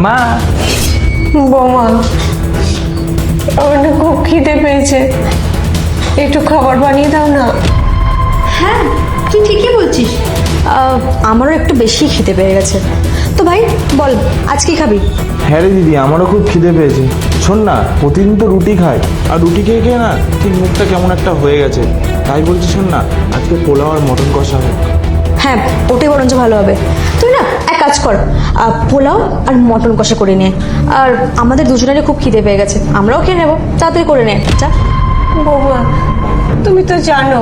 মা। বৌমা, আমার না খুব খিদে পেয়েছে, একটু খাবার বানিয়ে দাও না। হ্যাঁ, তুই ঠিকই বলছিস। আমারও একটু বেশি খিদে পেয়ে গেছে। তো ভাই বল, আজ কি খাবি? হ্যাঁ রে দিদি, আমারও খুব খিদে পেয়েছে। শোন না, প্রতিদিন তো রুটি খাই, আর রুটি খেয়ে খেয়ে না ঠিক মুখটা কেমন একটা হয়ে গেছে। তাই বলছি, শোন না, আজকে পোলাও আর মটন কষা হোক। হ্যাঁ, ওটাই বরঞ্চ ভালো হবে। তুই না এক কাজ কর, পোলাও আর মটন কষা করে নে। আর আমাদের দুজনেরই খুব খিদে পেয়ে গেছে, আমরাও খেয়ে নেবো। তাড়াতাড়ি করে নে যা। বৌমা, তুমি তো জানো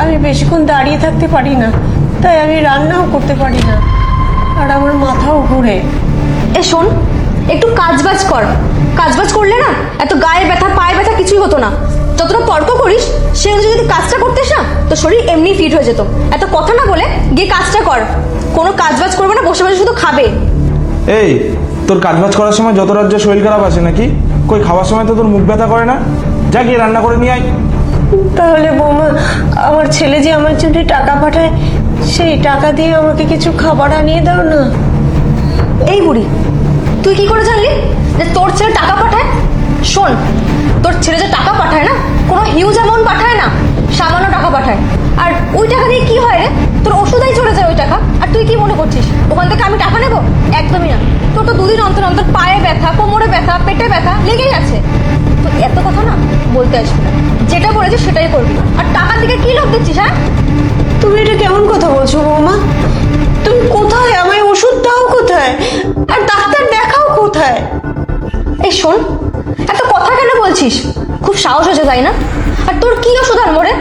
আমি বেশিক্ষণ দাঁড়িয়ে থাকতে পারি না, তাই আমি রান্নাও করতে পারি না, আর আমার মাথাও ঘুরে। এ শোন, একটু কাজবাজ কর। কাজবাজ করলে না এত গায়ে ব্যথা পায়ে ব্যথা কিছুই হতো না। যতটা তর্ক করিস সে অনুযায়ী যদি কাজটা করতিস না, তো শরীর এমনি ফিট হয়ে যেত। এত কথা না বলে গিয়ে কাজটা কর। কোনো কাজবাজ করবে না, বসে বসে শুধু খাবে। এই, তোর কাজবাজ করার সময় যত রাজ্যে শরীর খারাপ আছে নাকি? কই খাওয়ার সময় তো তোর মুখ ব্যথা করে না? যা গিয়ে রান্না করে নিয়ে আয়। তাহলে বৌমা, আমার ছেলে যে আমার জন্য টাকা পাঠায়, সেই টাকা দিয়ে আমাকে কিছু খাবার আনিয়ে দাও না। এই বুড়ি, তুই কি করে জানলি যে তোর ছেলে টাকা পাঠায়? শোন, তোর ছেলে যে টাকা পাঠায় না, কোনো হিউজ অ্যামাউন্ট পাঠায় না, সামান্য টাকা পাঠায়। আর ওই টাকা দিয়ে কি হয় রে? তোর ওষুধেই চলে যায় ওই টাকা। আর তুই কি মনে করছিস ওখান থেকে আমি টাকা নেবো? একদমই না। তোর তো দুদিন অন্তর অন্তর পায়ে ব্যথা, কোমরে ব্যথা, পেটে ব্যথা লেগেই আছে। তো এত কথা না বলতে আসবি না, যেটা বলেছিস সেটাই করবি। আর টাকার দিকে কি লোভ দিচ্ছিস? হ্যাঁ, তুমি এটা কেমন কথা বলছো বৌমা? তুমি কোথায়, আমায় ওষুধ দাও কোথায়, আর ডাক্তার দেখাও কোথায়? এই শোন, এত কথা কেন বলছিস? খুব সাহস হয়েছে তাই না? আর তোর কি ওষুধ আনবো রে?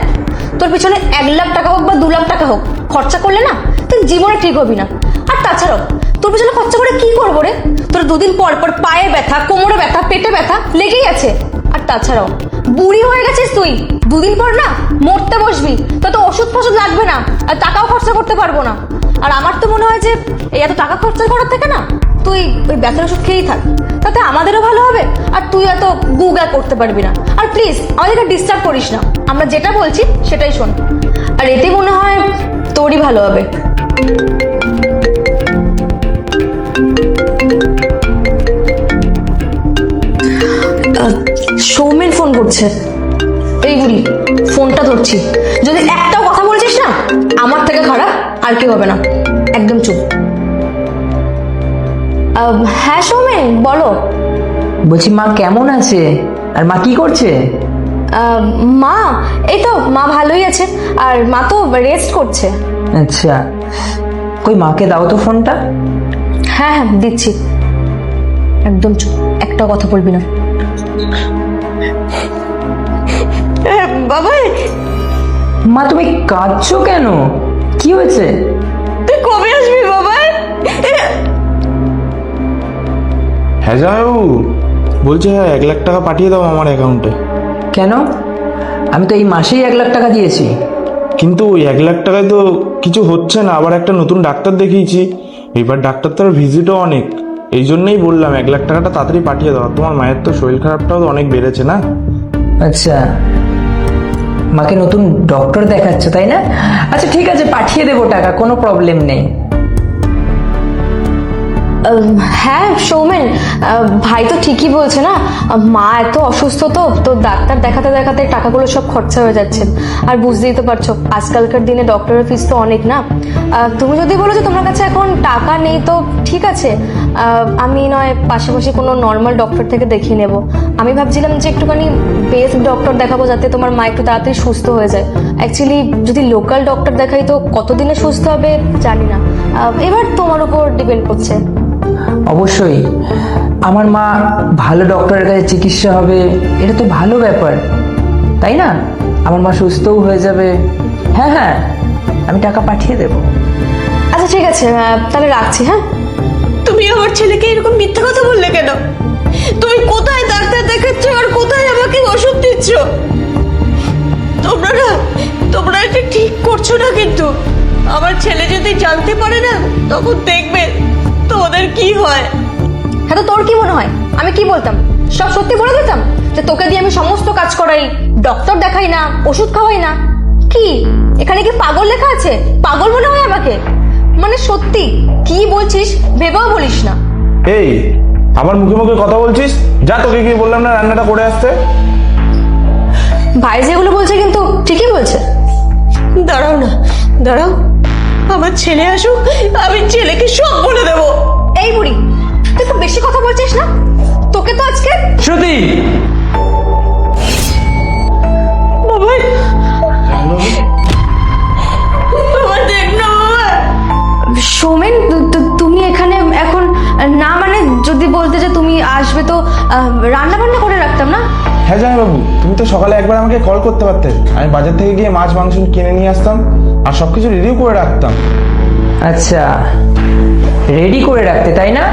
তোর পিছনে 1,00,000 টাকা হোক বা 2,00,000 টাকা হোক খরচা করলে না তুই জীবনে ঠিক হবি না। আর তাছাড়াও তোর পিছনে খরচা করে কি করবো রে? তোর দুদিন পর পর পায়ে ব্যথা, কোমরে ব্যথা, পেটে ব্যথা লেগেই আছে। আর তাছাড়াও বুড়ি হয়ে গেছিস তুই, দুদিন পর না মরতে বসবি। তো তো ওষুধ ফষুধ লাগবে না, আর টাকাও খরচা করতে পারবো না। আর আমার তো মনে হয় যে এই এত টাকা খরচা করার থেকে না তুই ওই ব্যথার ওষুধ খেয়েই থাক, তাতে আমাদেরও ভালো হবে, আর তুই এত গুগা করতে পারবি না। আর প্লিজ আমাদেরকে ডিস্টার্ব করিস না, আমরা যেটা বলছি সেটাই শোন। আর এতে মনে হয় তোরই ভালো হবে। সৌমেন ফোন করছে। এই বুড়ি, ফোনটা ধরছি। যদি একটাও কথা বলছিস না, আমার থেকে খারাপ আর কেউ হবে না। একদম চুপ। হ্যাঁ সৌমেন, বলো। বলছি মা কেমন আছে, আর মা কি করছে? মা, এই তো মা ভালোই আছে, আর মা তো রেস্ট করছে। আচ্ছা, কই মাকে দাও তো ফোনটা। হ্যাঁ হ্যাঁ দিচ্ছি। একদম চুপ, একটা কথা বলবি না। বাবা, মা তুমি কাঁদছো কেন? কি হয়েছে? তুই কবে আসবি বাবা? হ্যাঁ জামাইবাবু, বলছি হ্যাঁ 1,00,000 টাকা পাঠিয়ে দাও আমার অ্যাকাউন্টে। কেন? আমি তো এই মাসেই 1,00,000 টাকা দিয়েছি। কিন্তু ওই 1,00,000 টাকায় তো কিছু হচ্ছে না, আবার একটা নতুন ডাক্তার দেখিয়েছি, এবার ডাক্তার তার ভিজিটও অনেক। এই জন্যই বললাম 1,00,000 টাকাটা তাড়াতাড়ি পাঠিয়ে দাও। তোমার মায়ের তো শরীর খারাপটাও তো অনেক বেড়েছে না? আচ্ছা, মাকে নতুন ডক্টর দেখাচ্ছ তাই না? আচ্ছা ঠিক আছে, পাঠিয়ে দেবো টাকা, কোনো প্রবলেম নেই। হ্যাঁ সৌমেন, ভাই তো ঠিকই বলছে না, মা এত অসুস্থ তো তো ডাক্তার দেখাতে দেখাতে টাকাগুলো সব খরচা হয়ে যাচ্ছে। আর বুঝতেই তো পারছো আজকালকার দিনে ডক্টরের ফিস তো অনেক না। তুমি যদি বলো যে তোমার কাছে এখন টাকা নেই, তো ঠিক আছে, আমি নয় পাশাপাশি কোনো নর্মাল ডক্টর থেকে দেখিয়ে নেব। আমি ভাবছিলাম যে একটুখানি বেস্ট ডক্টর দেখাবো, যাতে তোমার মা একটু তাড়াতাড়ি সুস্থ হয়ে যায়। অ্যাকচুয়ালি যদি লোকাল ডক্টর দেখাই তো কতদিনে সুস্থ হবে জানি না, এবার তোমার উপর ডিপেন্ড করছে। অবশ্যই আমার মা ভালো ডক্টরের কাছে চিকিৎসা হবে, এটা তো ভালো ব্যাপার তাই না? আমার মা সুস্থও হয়ে যাবে। হ্যাঁ হ্যাঁ, আমি টাকা পাঠিয়ে দেব। আচ্ছা ঠিক আছে, তাহলে রাখছি। হ্যাঁ, তুমি আমার ছেলেকে এরকম মিথ্যা কথা বললে কেন? তুমি কোথায় ডাক্তার দেখাচ্ছ আর কোথায় আমাকে ওষুধ দিচ্ছ? তোমরা এটা ঠিক করছো না। কিন্তু আমার ছেলে যদি জানতে পারে না, তখন দেখবে তোমাদের কি হয়। হ্যাঁ, তো তোর কি মনে হয় আমি কি বলতাম? সব সত্যি বলে দিতাম যে তোকে দিয়ে আমি সমস্ত কাজ করাই, ডক্টর দেখাই না, ওষুধ খাওয়াই না। কি এখানে কি পাগল লেখা আছে? পাগল মনে হয় আমাকে? মানে সত্যি কি বলছিস ভেবেও বলিস না। এই আবার মুখে মুখে কথা বলছিস, যা তোকে কি বললাম না রান্নাটা করে আসতে। ভাই যেগুলো বলছে কিন্তু ঠিকই বলছে। দাঁড়াও না, দাঁড়াও, আমার ছেলে আসুক, আমি ছেলেকে সব বলে দেবো। এই বুড়ি, তুই খুব বেশি কথা বলছিস না? তোকে তো আজকে শ্রুতি, বাবাই, বাবা দেখ না বাবা। সৌমেন, তুমি এখানে এখন না, মানে যদি বলতে যে তুমি আসবে তো রান্না বান্না করে রাখতাম না? হ্যাঁ জামাইবাবু, তুমি তো সকালে একবার আমাকে কল করতে পারতে, আমি বাজার থেকে গিয়ে মাছ মাংস কিনে নিয়ে আসতাম আর সবকিছু রেডিও করে রাখতাম। আচ্ছা রেডি করে রাখতে, তাই না?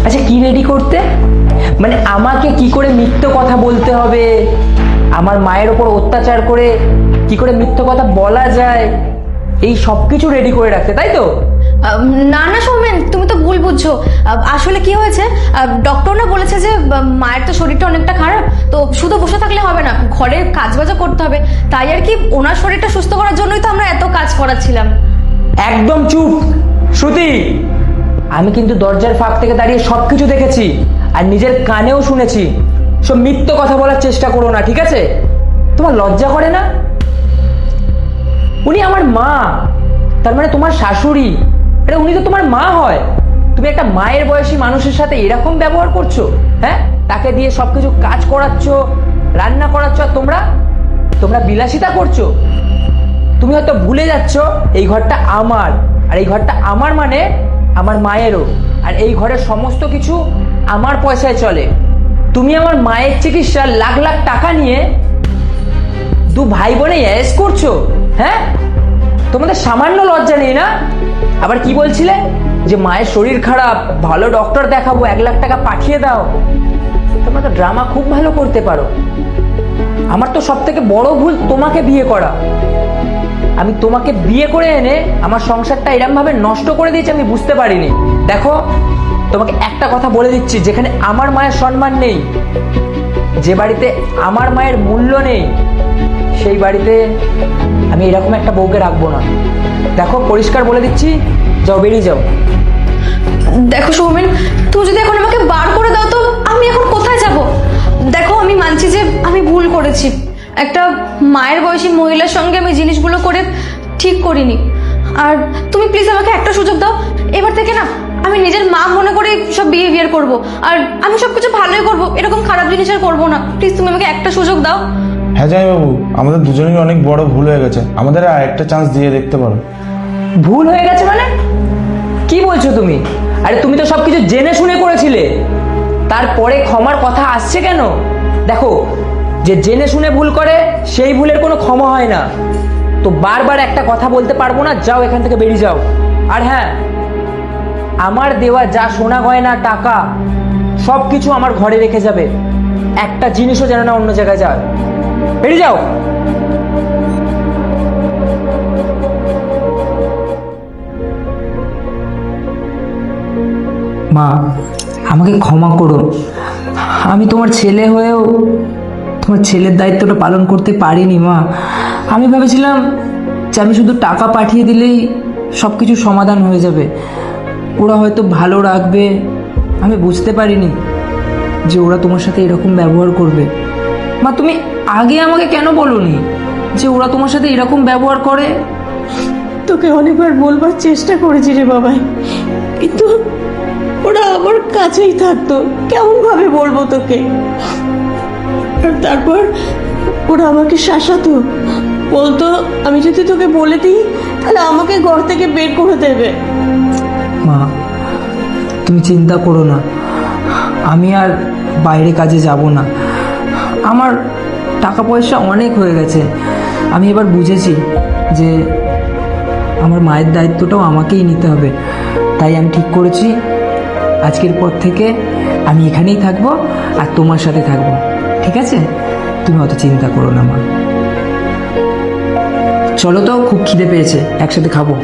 আচ্ছা কি রেডি করতে? মানে আমাকে কি করে মিথ্যে কথা বলতে হবে, আমার মায়ের ওপর অত্যাচার করে কি করে মিথ্যে কথা বলা যায়, এই সব কিছু রেডি করে রাখতে, তাই তো? না না সৌমেন, তুমি তো ভুল বুঝছো। আসলে কি হয়েছে, ডক্টররা বলেছে যে মায়ের তো শরীরটা অনেকটা খারাপ, তো শুধু বসে থাকলে হবে না, ঘরের কাজ বাজও করতে হবে। তাই আর কি, ওনার শরীরটা সুস্থ করার জন্যই তো আমরা এত কাজ করাচ্ছিলাম। একদম চুপ শ্রুতি, আমি কিন্তু দরজার ফাঁক থেকে দাঁড়িয়ে সবকিছু দেখেছি আর নিজের কানেও শুনেছি। সব মিথ্যে কথা বলার চেষ্টা করো না, ঠিক আছে? তোমার লজ্জা করে না? উনি আমার মা, তার মানে তোমার শাশুড়ি, আরে উনি তো তোমার মা হয়। তুমি একটা মায়ের বয়সী মানুষের সাথে এরকম ব্যবহার করছো? হ্যাঁ, তাকে দিয়ে সবকিছু কাজ করাচ্ছ, রান্না করাচ্ছ, আর তোমরা বিলাসিতা করছো। তুমি হয়তো ভুলে যাচ্ছ এই ঘরটা আমার, আর এই ঘরটা আমার মানে আমার মায়েরও, আর এই ঘরের সমস্ত কিছু আমার পয়সায় চলে। তুমি আমার মায়ের চিকিৎসার লাখ লাখ টাকা নিয়ে দু ভাই বোনে এস করছো। হ্যাঁ, তোমাদের সামান্য লজ্জা নেই না? আবার কি বলছিলে যে মায়ের শরীর খারাপ, ভালো ডক্টর দেখাবো, 1 লাখ টাকা পাঠিয়ে দাও। তোমরা তো ড্রামা খুব ভালো করতে পারো। আমার তো সব থেকে বড় ভুল তোমাকে বিয়ে করা। আমি তোমাকে বিয়ে করে এনে আমার সংসারটা এরকম ভাবে নষ্ট করে দিয়েছি, আমি বুঝতে পারিনি। দেখো, তোমাকে একটা কথা বলে দিচ্ছি, যেখানে আমার মায়ের সম্মান নেই, যে বাড়িতে আমার মায়ের মূল্য নেই, সেই বাড়িতে আমি এরকম একটা বউকে রাখবো না। দেখো, পরিষ্কার বলে দিচ্ছি, যাও, বেরিয়ে যাও। দেখো সৌমেন, তুমি যদি এখন আমাকে বার করে দাও তো আমি এখন কোথায় যাব? দেখো, আমি মানছি যে আমি ভুল করেছি, একটা মায়ের বয়সী মহিলার সঙ্গে আমি জিনিসগুলো করে ঠিক করিনি। আর তুমি প্লিজ আমাকে একটা সুযোগ দাও, এবার থেকে না আমি নিজের মা মনে করে সব বিহেভিয়ার করব, আর আমি সবকিছু ভালোই করব, এরকম খারাপ জিনিস আর করবো না। প্লিজ তুমি আমাকে একটা সুযোগ দাও। হ্যাঁ জামাইবাবু, আমাদের দুজনেরই অনেক বড় ভুল হয়ে গেছে, আমাদের আর একটা চান্স দিয়ে দেখতে পারো। ভুল হয়ে গেছে মানে কি বলছো তুমি? আরে তুমি তো সবকিছু জেনে শুনে করেছিলে, তারপরে ক্ষমার কথা আসছে কেন? দেখো, যে জেনে শুনে ভুল করে সেই ভুলের কোনো ক্ষমা হয় না। তো বারবার একটা কথা বলতে পারবো না, যাও এখান থেকে, বেরিয়ে যাও। আর হ্যাঁ, আমার দেওয়া যা সোনা গয়না টাকা সব কিছু আমার ঘরে রেখে যাবে, একটা জিনিসও যেন না অন্য জায়গায় যায়। বেরিয়ে যাও। মা, আমাকে ক্ষমা করো, আমি তোমার ছেলে হয়েও তোমার ছেলের দায়িত্বটা পালন করতে পারিনি। মা, আমি ভেবেছিলাম যে আমি শুধু টাকা পাঠিয়ে দিলেই সব কিছু সমাধান হয়ে যাবে, ওরা হয়তো ভালো রাখবে। আমি বুঝতে পারিনি যে ওরা তোমার সাথে এরকম ব্যবহার করবে। মা, তুমি আগে আমাকে কেন বলোনি যে ওরা তোমার সাথে এরকম ব্যবহার করে? তোকে অনেকবার বলবার চেষ্টা করেছি রে বাবাই, কিন্তু ওরা আমার কাছেই থাকতো, কেমন ভাবে বলবো তোকে। আর তারপর ওরা আমাকে শাসাতো, বলতো আমি যদি তোকে বলে দিই তাহলে আমাকে ঘর থেকে বের করে দেবে। মা, তুমি চিন্তা করো না, আমি আর বাইরে কাজে যাব না। আমার টাকা পয়সা অনেক হয়ে গেছে, আমি এবার বুঝেছি যে আমার মায়ের দায়িত্বটাও আমাকেই নিতে হবে। তাই আমি ঠিক করেছি, আজকের পর থেকে আমি এখানেই থাকবো আর তোমার সাথে থাকবো, ঠিক আছে? তুমি অত চিন্তা করো না মা। চলো তো, খুব খিদে পেয়েছে, একসাথে খাবো।